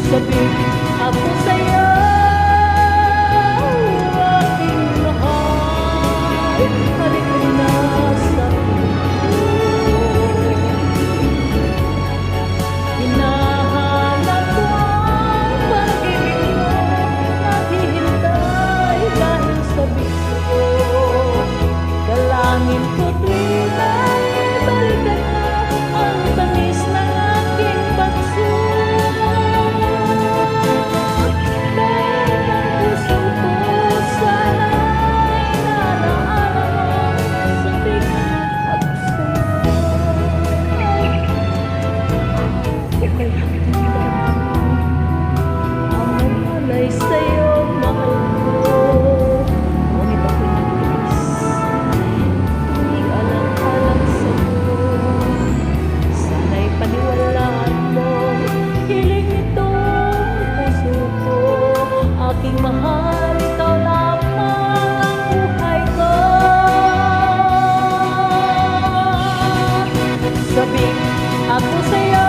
Sabi ako sa'yo, aking mahal, halika na sa puso. Hinahanap ko ang pag-ibig mo, naghihintay dahil sa bigo. Dalangin ko't rinay, balikan mo ang tamis ng aking pagsulat. Alay sa'yo, mahal ko, ngunit ako'y nagtiis. Tuwing alang-alang sa'yo, sana'y paniwalaan mo. Hiling itong puso ko, aking mahal, ikaw lamang ang buhay ko. Sabi ako sa'yo,